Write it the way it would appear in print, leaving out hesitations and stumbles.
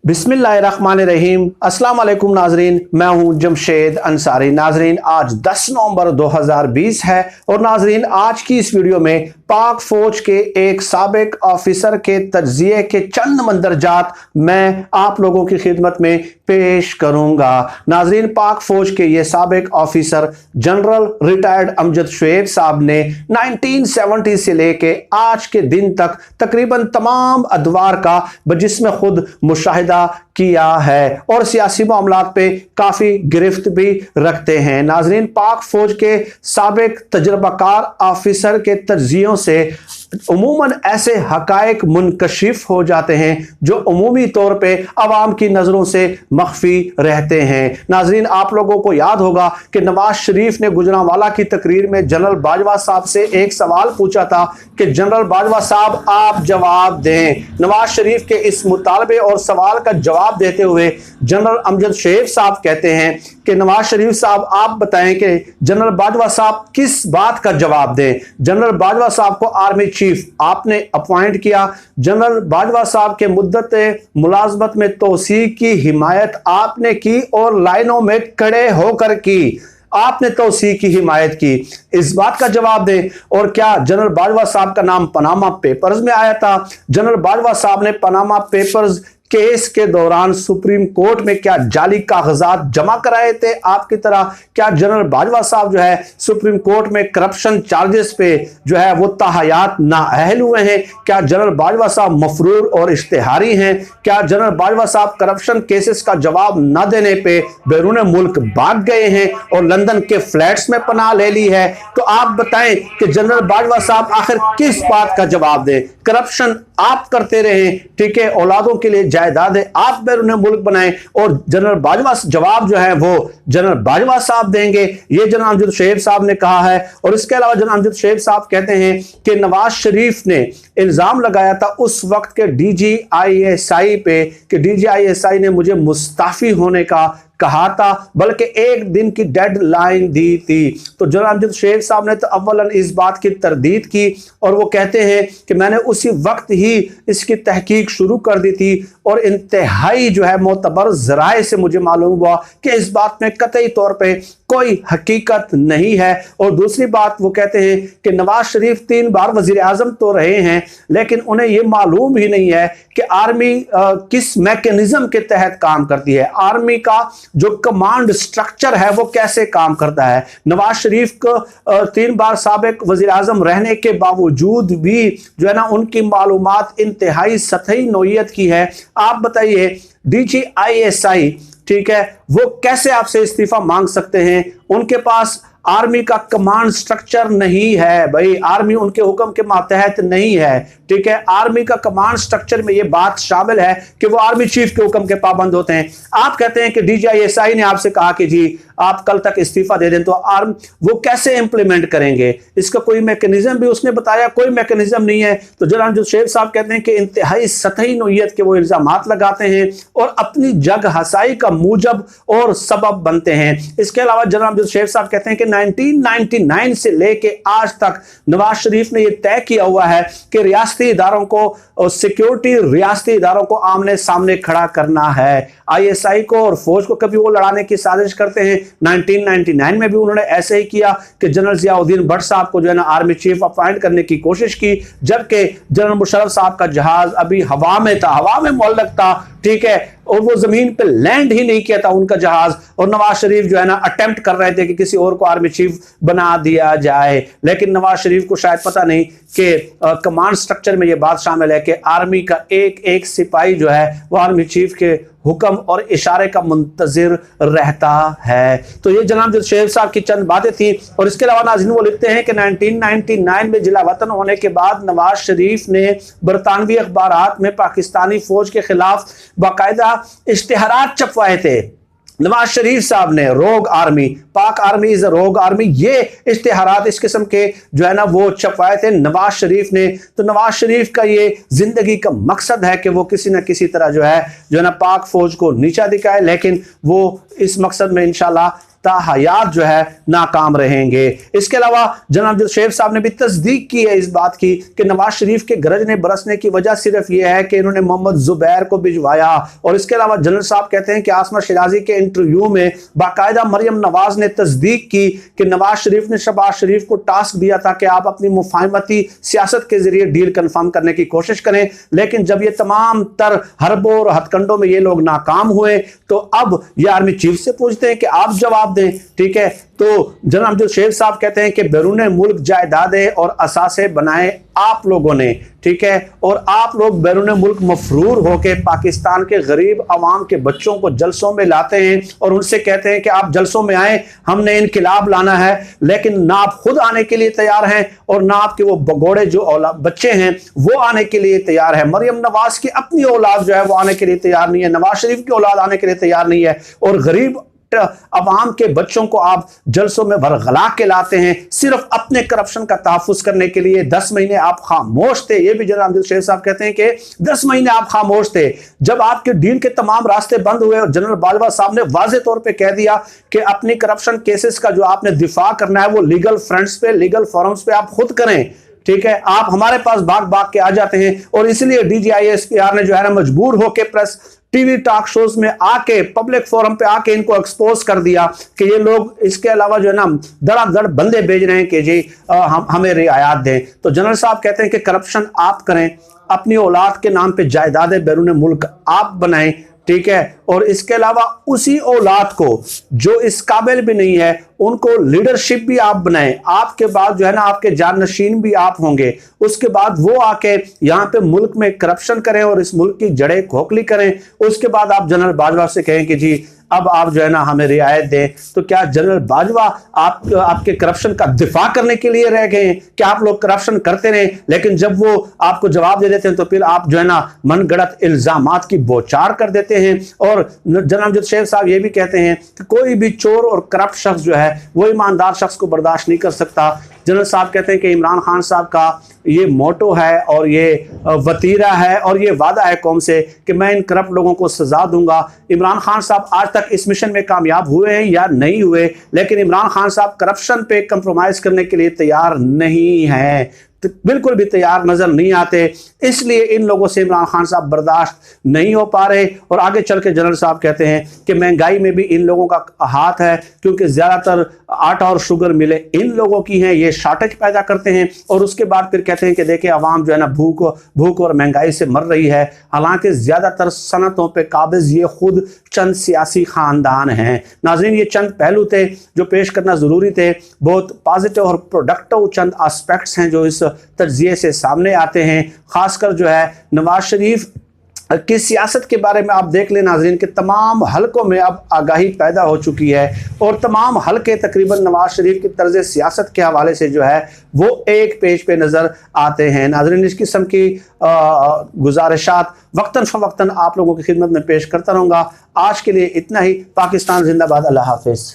बिस्मिल्लाहिर्रहमानिर्रहीम। अस्सलाम वालेकुम नाजरीन, मैं हूं जमशेद अंसारी। नाजरीन आज 10 नवंबर 2020 है और नाजरीन आज की इस वीडियो में पाक फौज के एक साबिक ऑफिसर के तज्जिये के चंद मंदरजात मैं आप लोगों की खिदमत में पेश करूंगा। नाजरीन पाक फौज के ये साबिक officer general retired Amjad Shoaib साहब ने 1970 से लेके आज के दिन तक तकरीबन तमाम अदवार का जिसमें खुद मुशाहिदा किया है और सियासी मामलात पे काफी गिरफ्त भी रखते हैं। नाजरीन पाक फौज के साबिक तजर्बाकार ऑफिसर के तज्जियों से उमूमन ऐसे हकायक मुनकशिफ हो जाते हैं जो उमूमी तौर पे अवाम की नजरों से मख्फी रहते हैं। नाजरीन आप लोगों को याद होगा कि नवाज शरीफ ने गुजरांवाला की तकरीर में जनरल बाजवा साहब से एक सवाल पूछा था कि जनरल बाजवा साहब आप जवाब दें। नवाज शरीफ के इस मुतालबे और सवाल का जवाब देते हुए जनरल अमजद शुएब साहब कहते हैं कि नवाज शरीफ साहब आप बताएं कि जनरल बाजवा साहब किस बात का जवाब दें। जनरल बाजवा साहब को आर्मी चीफ आपने अपॉइंट किया। जनरल बाजवा साहब के मुद्दत मुलाजमत में तोसी की हिमायत आपने की और लाइनों में खड़े होकर की। आपने तोसी की हिमायत की, इस बात का जवाब दें। और क्या जनरल बाजवा साहब का नाम पनामा पेपर्स में आया था? जनरल बाजवा साहब ने पनामा पेपर्स केस के दौरान सुप्रीम कोर्ट में क्या जाली कागजात जमा कराए थे आपकी तरह? क्या जनरल बाजवा साहब जो है सुप्रीम कोर्ट में करप्शन चार्जेस पे जो है वो ताहयात नाअहल हुए हैं? क्या जनरल बाजवा साहब मफरूर और इश्तिहारी हैं? क्या जनरल बाजवा साहब करप्शन केसेस का जवाब न देने पे बैरून मुल्क भाग गए हैं और लंदन के फ्लैट्स में पनाह ले ली है? तो आप बताएं कि जनरल बाजवा साहब आखिर किस बात का जवाब दें? करप्शन आप करते रहे, ठीक है, औलादों के लिए जायदादें आप बैरून मुल्क बनाएं और जनरल बाजवा जवाब जो है वो जनरल बाजवा साहब देंगे, ये जनरल अमजद शुएब साहब ने कहा है। और इसके अलावा जनरल अमजद शुएब साहब कहते हैं कि नवाज शरीफ ने इल्जाम लगाया था उस वक्त के DGISI पे कि DGISI ने मुझे मुस्ताफी होने का कहा था, बल्कि एक दिन की डेडलाइन दी थी। तो जनरल अमजद शुएब साहब ने तो अव्वलन इस बात की तरदीद की और वो कहते हैं कि मैंने उसी वक्त ही इसकी तहकीक शुरू कर दी थी और इंतहाई जो है मोतबर ज़राए से मुझे मालूम हुआ कि इस बात में कतई तौर पे कोई हकीकत नहीं है। और दूसरी बात वो कहते हैं कि नवाज शरीफ 3 बार वजीर आजम तो रहे हैं, लेकिन उन्हें ये मालूम ही नहीं है कि आर्मी किस मैकेनिज्म के तहत काम करती है, आर्मी का जो कमांड स्ट्रक्चर है वो कैसे काम करता है। नवाज शरीफ को 3 बार साबिक वजीर आजम रहने के बावजूद भी जो है ना उनकी मालूमात इंतहाई सतही नौइयत की है। आप बताइए DGISI, ठीक है, वो कैसे आपसे इस्तीफा मांग सकते हैं? उनके पास आर्मी का कमांड स्ट्रक्चर नहीं है भाई, आर्मी उनके हुक्म के मातहत नहीं है, ठीक है। आर्मी का कमांड स्ट्रक्चर में यह बात शामिल है कि वो आर्मी चीफ के हुक्म के पाबंद होते हैं। आप कहते हैं कि DGISI ने आपसे कहा कि जी आप कल तक इस्तीफा दे दें, तो आर्म वो कैसे इंप्लीमेंट करेंगे? इसका कोई मैकेनिज्म भी उसने बताया, कोई मैकेनिज्म नहीं है। तो जनरल अमजद शुएब साहब कहते हैं कि इंतहाई सतही नौइयत के वो इल्जामात लगाते हैं और अपनी जग हसाई का मूजब और सबब बनते हैं। इसके अलावा जनरल अमजद शुएब साहब कहते हैं कि 1999 से लेके आज तक नवाज शरीफ ने यह तय किया हुआ है कि रियासती इदारों को और सिक्योरिटी रियासती इदारों को आमने सामने खड़ा करना है। ISI को और फौज को कभी वो लड़ाने की साजिश करते हैं। 1999 में भी उन्होंने ऐसे ही किया कि जनरल जियाउद्दीन भट्ट साहब को जो है ना आर्मी चीफ अपॉइंट करने की कोशिश की, जबकि जनरल मुशर्रफ साहब का जहाज अभी हवा में था, हवा में मुअल्लक था, ठीक है, और वो जमीन पे लैंड ही नहीं किया था उनका जहाज। और नवाज शरीफ जो है ना अटेम्प्ट कर रहे थे कि किसी और को आर्मी चीफ बना दिया जाए, लेकिन नवाज शरीफ को शायद पता नहीं कि कमांड स्ट्रक्चर में ये बात शामिल है कि आर्मी का एक एक सिपाही जो है वो आर्मी चीफ के हुक्म और इशारे का मुंतजिर रहता है। तो ये जनाब अमजद शुएब साहब की चंद बातें थी। और इसके अलावा नाज़रीन वो लिखते हैं कि 1999 में जिला वतन होने के बाद नवाज शरीफ ने बरतानवी अखबारात में पाकिस्तानी फौज के खिलाफ बाकायदा इश्तिहारात छपवाए थे। नवाज शरीफ साहब ने रोग आर्मी, पाक आर्मी इज अ रोग आर्मी, ये इश्तिहारात इस किस्म के जो है ना वो छपवाए थे नवाज शरीफ ने। तो नवाज शरीफ का ये जिंदगी का मकसद है कि वो किसी न किसी तरह जो है ना पाक फौज को नीचा दिखाए, लेकिन वो इस मकसद में इंशाल्लाह ताहयात जो है नाकाम रहेंगे। इसके अलावा जनाब शरीफ साहब ने भी तस्दीक की है इस बात की कि नवाज शरीफ के गरजने बरसने की वजह सिर्फ यह है कि इन्होंने मोहम्मद जुबैर को भिजवाया। और इसके अलावा जनरल साहब कहते हैं कि आसमा शिराजी के इंटरव्यू में बाकायदा मरियम नवाज ने तस्दीक की कि नवाज शरीफ ने शहबाज शरीफ को टास्क दिया था कि आप अपनी मुफाहमती सियासत के जरिए डील कंफर्म करने की कोशिश करें, लेकिन जब ये तमाम तर हरबों और हथकंडों में ये लोग नाकाम हुए तो अब ये आर्मी चीफ से पूछते हैं कि आप जवाब दें। ठीक है, तो जनाब शरीफ साहब कहते हैं कि बैरून मुल्क जायदादें और असासे बनाए आप लोगों ने, ठीक है, और आप लोग बैरून मुल्क मफरूर होकर पाकिस्तान के गरीब अवाम के बच्चों को जलसों में लाते हैं और उनसे कहते हैं कि आप जलसों में आए, हमने इनकलाब लाना है, लेकिन ना आप खुद आने के लिए तैयार हैं और ना आपके वो बगोड़े जो बच्चे हैं वो आने के लिए तैयार है। मरियम नवाज की अपनी औलाद जो है वो आने के लिए तैयार नहीं है, नवाज शरीफ की औलाद आने के लिए तैयार नहीं है, और गरीब अवाम के बच्चों को आप जलसों में भरगला के लाते हैं सिर्फ अपने करप्शन का तहफ्फुज करने के लिए। 10 महीने आप खामोश थे, ये भी जनाब शरीफ साहब कहते हैं कि 10 महीने आप खामोश थे जब आपके डील के तमाम रास्ते बंद हुए और जनरल बाजवा साहब ने वाज़ेह तौर पे कह दिया कि अपनी करप्शन केसेस का जो आपने दिफा करना है वो लीगल फ्रंट्स पे, लीगल फोरम्स पे आप खुद करें। ठीक है, आप हमारे पास भाग भाग के आ जाते हैं और इसलिए DGISPR ने जो है ना मजबूर होकर प्रेस टीवी टॉक शोज में आके, पब्लिक फोरम पे आके इनको एक्सपोज कर दिया कि ये लोग इसके अलावा जो है ना धड़ाधड़ बंदे भेज रहे हैं कि जी हमें रियायत दें। तो जनरल साहब कहते हैं कि करप्शन आप करें, अपनी औलाद के नाम पे जायदादें बैरून मुल्क आप बनाएं, ठीक है, और इसके अलावा उसी औलाद को जो इस काबिल भी नहीं है उनको लीडरशिप भी आप बनाएं, आपके बाद जो है ना आपके जाननशीन भी आप होंगे, उसके बाद वो आके यहाँ पे मुल्क में करप्शन करें और इस मुल्क की जड़ें खोखली करें। उसके बाद आप जनरल बाजवा से कहें कि जी अब आप जो है ना हमें रियायत दें। तो क्या जनरल बाजवा आपके करप्शन का दिफा करने के लिए रह गए हैं? क्या आप लोग करप्शन करते रहे लेकिन जब वो आपको जवाब दे देते हैं तो फिर आप जो है ना मनगढ़ंत इल्जामात की बौछार कर देते हैं? और जनाब शरीफ साहब ये भी कहते हैं कि कोई भी चोर और करप्ट शख्स जो है वो ईमानदार शख्स को बर्दाश्त नहीं कर सकता। जनरल साहब कहते हैं कि इमरान खान साहब का ये मोटो है और ये वतीरा है और ये वादा है कौम से कि मैं इन करप्ट लोगों को सजा दूंगा। इमरान खान साहब आज तक इस मिशन में कामयाब हुए हैं या नहीं हुए, लेकिन इमरान खान साहब करप्शन पे कंप्रोमाइज करने के लिए तैयार नहीं है, तो बिल्कुल भी तैयार नजर नहीं आते। इसलिए इन लोगों से इमरान खान साहब बर्दाश्त नहीं हो पा रहे। और आगे चल के जनरल साहब कहते हैं कि महंगाई में भी इन लोगों का हाथ है, क्योंकि ज्यादातर आटा और शुगर मिले इन लोगों की हैं, ये शॉर्टेज पैदा करते हैं। और उसके बाद फिर कहते हैं कि देखिए अवाम जो है ना भूख और महंगाई से मर रही है, हालांकि ज्यादातर सनतों पे काबिज ये खुद चंद सियासी खानदान हैं। नाज़रीन, ये चंद पहलू थे जो पेश करना जरूरी थे। बहुत पॉजिटिव और प्रोडक्टिव चंद एस्पेक्ट्स हैं जो इस तज्जिए से सामने आते हैं। खासकर जो है नवाज शरीफ की सियासत के बारे में आप देख लें नाज़रीन कि तमाम हलकों में अब आगाही पैदा हो चुकी है और तमाम हलके तकरीबन नवाज शरीफ की तर्ज सियासत के हवाले से जो है वो एक पेज पे नज़र आते हैं। नाज़रीन, इस किस्म की गुजारिशात वक्तन फ़वक्तन आप लोगों की खिदमत में पेश करता रहूँगा। आज के लिए इतना ही। पाकिस्तान जिंदाबाद। अल्लाह हाफिज़।